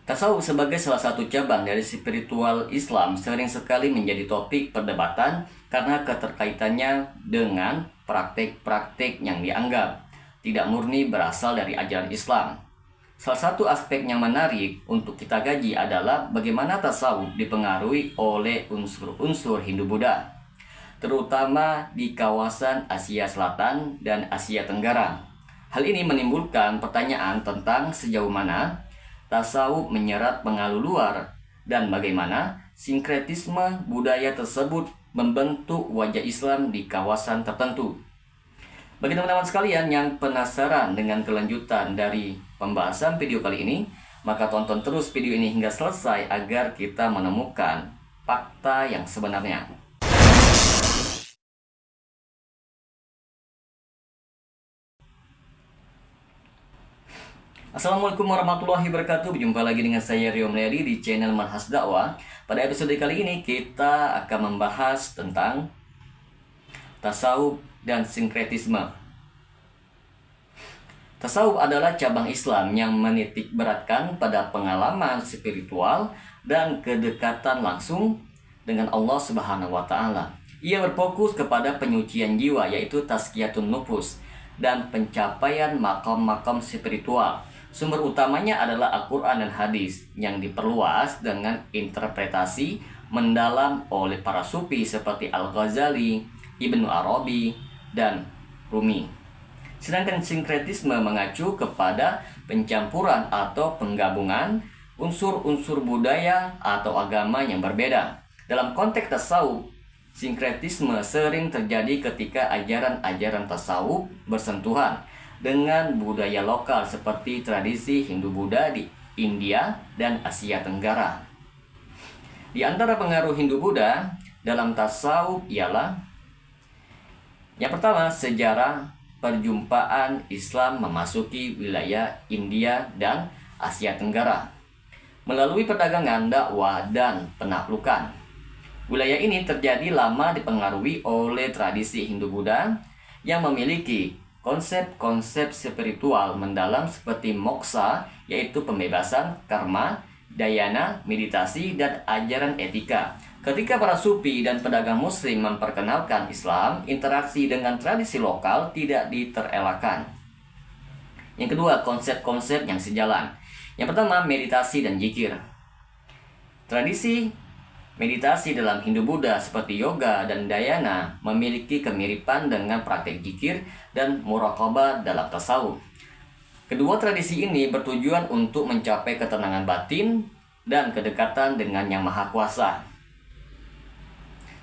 Tasawuf sebagai salah satu cabang dari spiritual Islam sering sekali menjadi topik perdebatan karena keterkaitannya dengan praktik-praktik yang dianggap tidak murni berasal dari ajaran Islam. Salah satu aspek yang menarik untuk kita gaji adalah bagaimana tasawuf dipengaruhi oleh unsur-unsur Hindu-Buddha, terutama di kawasan Asia Selatan dan Asia Tenggara. Hal ini menimbulkan pertanyaan tentang sejauh mana tasawuf menyerap pengaruh luar dan bagaimana sinkretisme budaya tersebut membentuk wajah Islam di kawasan tertentu. Bagi teman-teman sekalian yang penasaran dengan kelanjutan dari pembahasan video kali ini, maka tonton terus video ini hingga selesai agar kita menemukan fakta yang sebenarnya. Assalamualaikum warahmatullahi wabarakatuh. Berjumpa lagi dengan saya Rio Meliadi di channel Manhaj Dakwah. Pada episode kali ini kita akan membahas tentang tasawuf dan sinkretisme. Tasawuf adalah cabang Islam yang menitik beratkan pada pengalaman spiritual dan kedekatan langsung dengan Allah Subhanahu wa taala. Ia berfokus kepada penyucian jiwa, yaitu tazkiyatun nufus, dan pencapaian makom-makom spiritual. Sumber utamanya adalah Al-Quran dan hadis yang diperluas dengan interpretasi mendalam oleh para sufi seperti Al-Ghazali, Ibnu Arabi, dan Rumi. Sedangkan sinkretisme mengacu kepada pencampuran atau penggabungan unsur-unsur budaya atau agama yang berbeda. Dalam konteks tasawuf, sinkretisme sering terjadi ketika ajaran-ajaran tasawuf bersentuhan dengan budaya lokal seperti tradisi Hindu-Buddha di India dan Asia Tenggara. Di antara pengaruh Hindu-Buddha dalam tasawuf ialah yang pertama, sejarah perjumpaan Islam memasuki wilayah India dan Asia Tenggara melalui perdagangan, dakwah, dan penaklukan. Wilayah ini terjadi lama dipengaruhi oleh tradisi Hindu-Buddha yang memiliki konsep-konsep spiritual mendalam seperti moksa, yaitu pembebasan, karma, dhyana, meditasi, dan ajaran etika. Ketika para sufi dan pedagang muslim memperkenalkan Islam, interaksi dengan tradisi lokal tidak diterelakkan. Yang kedua, konsep-konsep yang sejalan. Yang pertama, meditasi dan zikir. Tradisi meditasi dalam Hindu-Buddha seperti yoga dan dhyana memiliki kemiripan dengan praktek zikir dan muraqabah dalam tasawuf. Kedua tradisi ini bertujuan untuk mencapai ketenangan batin dan kedekatan dengan Yang Maha Kuasa.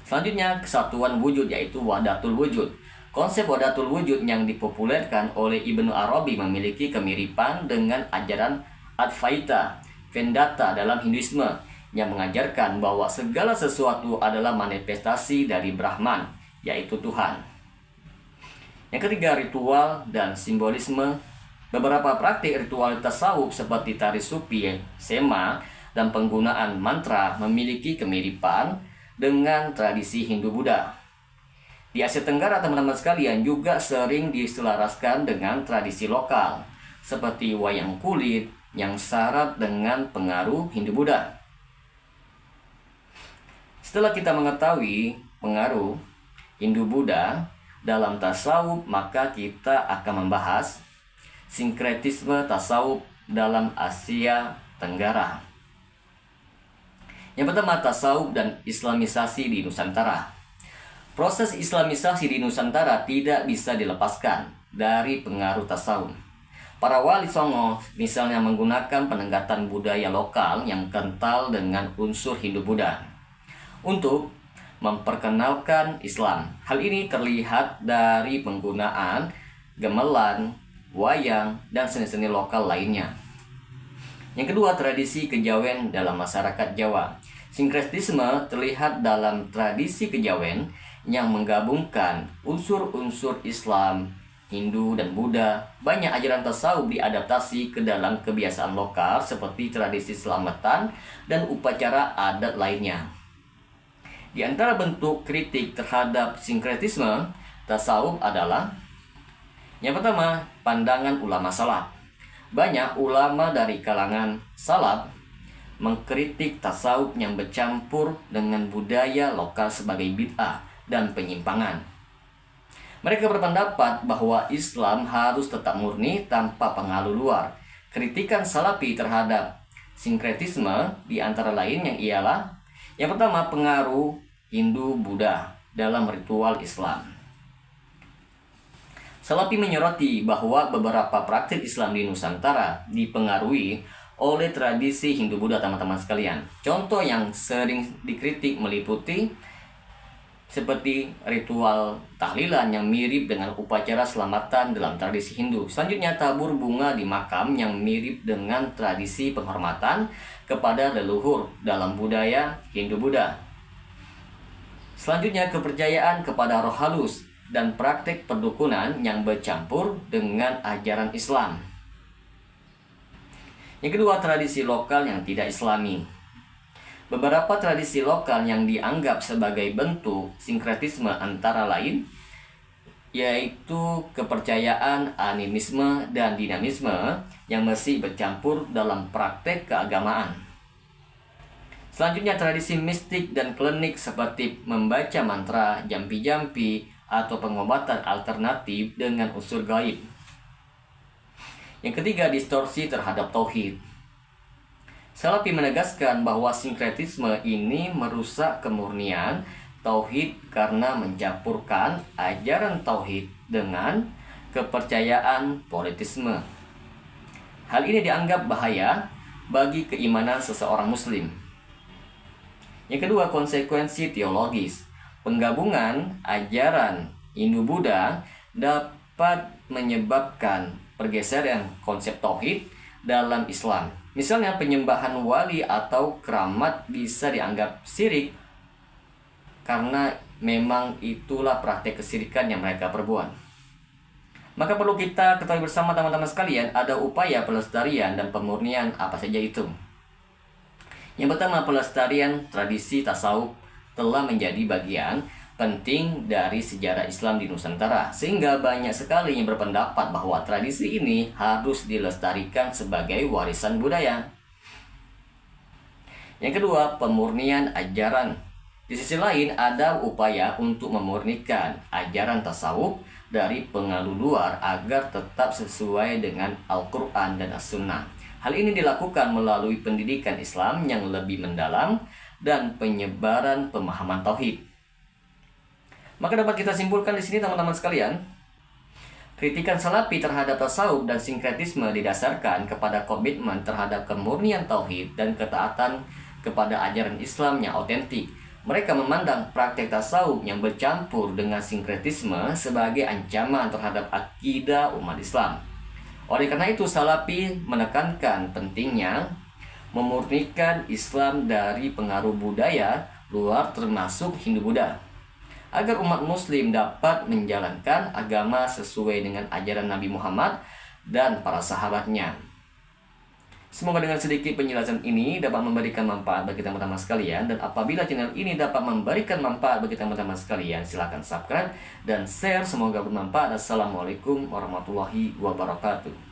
Selanjutnya, kesatuan wujud, yaitu wahdatul wujud. Konsep wahdatul wujud yang dipopulerkan oleh Ibnu Arabi memiliki kemiripan dengan ajaran Advaita Vedanta dalam Hinduisme, yang mengajarkan bahwa segala sesuatu adalah manifestasi dari Brahman, yaitu Tuhan. Yang ketiga, ritual dan simbolisme. Beberapa praktik ritual tasawuf seperti tari sufi, sema, dan penggunaan mantra memiliki kemiripan dengan tradisi Hindu-Buddha. Di Asia Tenggara, teman-teman sekalian, juga sering diselaraskan dengan tradisi lokal seperti wayang kulit yang syarat dengan pengaruh Hindu-Buddha. Setelah kita mengetahui pengaruh Hindu-Buddha dalam tasawuf, maka kita akan membahas sinkretisme tasawuf dalam Asia Tenggara. Yang pertama, tasawuf dan Islamisasi di Nusantara. Proses Islamisasi di Nusantara tidak bisa dilepaskan dari pengaruh tasawuf. Para wali songo misalnya menggunakan penenggatan budaya lokal yang kental dengan unsur Hindu-Buddha untuk memperkenalkan Islam. Hal ini terlihat dari penggunaan gamelan, wayang, dan seni-seni lokal lainnya. Yang kedua, tradisi kejawen dalam masyarakat Jawa. Sinkretisme terlihat dalam tradisi kejawen yang menggabungkan unsur-unsur Islam, Hindu, dan Buddha. Banyak ajaran tasawuf diadaptasi ke dalam kebiasaan lokal seperti tradisi selamatan dan upacara adat lainnya. Di antara bentuk kritik terhadap sinkretisme tasawuf adalah yang pertama, pandangan ulama salaf. Banyak ulama dari kalangan salaf mengkritik tasawuf yang bercampur dengan budaya lokal sebagai bid'ah dan penyimpangan. Mereka berpendapat bahwa Islam harus tetap murni tanpa pengaruh luar. Kritikan Salafi terhadap sinkretisme di antara lain yang ialah: yang pertama, pengaruh Hindu-Buddha dalam ritual Islam. Salafi menyoroti bahwa beberapa praktik Islam di Nusantara dipengaruhi oleh tradisi Hindu-Buddha, teman-teman sekalian. Contoh yang sering dikritik meliputi seperti ritual tahlilan yang mirip dengan upacara selamatan dalam tradisi Hindu. Selanjutnya, tabur bunga di makam yang mirip dengan tradisi penghormatan kepada leluhur dalam budaya Hindu-Buddha. Selanjutnya, kepercayaan kepada roh halus dan praktik perdukunan yang bercampur dengan ajaran Islam. Yang kedua, tradisi lokal yang tidak Islami. Beberapa tradisi lokal yang dianggap sebagai bentuk sinkretisme antara lain yaitu kepercayaan animisme dan dinamisme yang masih bercampur dalam praktek keagamaan. Selanjutnya, tradisi mistik dan klinik seperti membaca mantra, jampi-jampi, atau pengobatan alternatif dengan unsur gaib. Yang ketiga, distorsi terhadap tauhid. Salafi menegaskan bahwa sinkretisme ini merusak kemurnian tauhid karena mencampurkan ajaran tauhid dengan kepercayaan politisme. Hal ini dianggap bahaya bagi keimanan seseorang muslim. Yang kedua, konsekuensi teologis. Penggabungan ajaran Hindu-Buddha dapat menyebabkan pergeseran konsep tauhid dalam Islam. Misalnya, penyembahan wali atau keramat bisa dianggap syirik karena memang itulah praktek kesyirikan yang mereka perbuat. Maka perlu kita ketahui bersama, teman-teman sekalian, ada upaya pelestarian dan pemurnian apa saja itu. Yang pertama, pelestarian tradisi tasawuf telah menjadi bagian penting dari sejarah Islam di Nusantara, sehingga banyak sekali yang berpendapat bahwa tradisi ini harus dilestarikan sebagai warisan budaya. Yang kedua, pemurnian ajaran. Di sisi lain, ada upaya untuk memurnikan ajaran tasawuf dari pengaruh luar agar tetap sesuai dengan Al-Quran dan As-Sunnah. Hal ini dilakukan melalui pendidikan Islam yang lebih mendalam dan penyebaran pemahaman tauhid. Maka dapat kita simpulkan di sini, teman-teman sekalian, kritikan Salafi terhadap tasawuf dan sinkretisme didasarkan kepada komitmen terhadap kemurnian tauhid dan ketaatan kepada ajaran Islam yang otentik. Mereka memandang praktek tasawuf yang bercampur dengan sinkretisme sebagai ancaman terhadap akidah umat Islam. Oleh karena itu, Salafi menekankan pentingnya memurnikan Islam dari pengaruh budaya luar termasuk Hindu-Buddha, agar umat muslim dapat menjalankan agama sesuai dengan ajaran Nabi Muhammad dan para sahabatnya. Semoga dengan sedikit penjelasan ini dapat memberikan manfaat bagi teman-teman sekalian, dan apabila channel ini dapat memberikan manfaat bagi teman-teman sekalian, silakan subscribe dan share. Semoga bermanfaat. Assalamualaikum warahmatullahi wabarakatuh.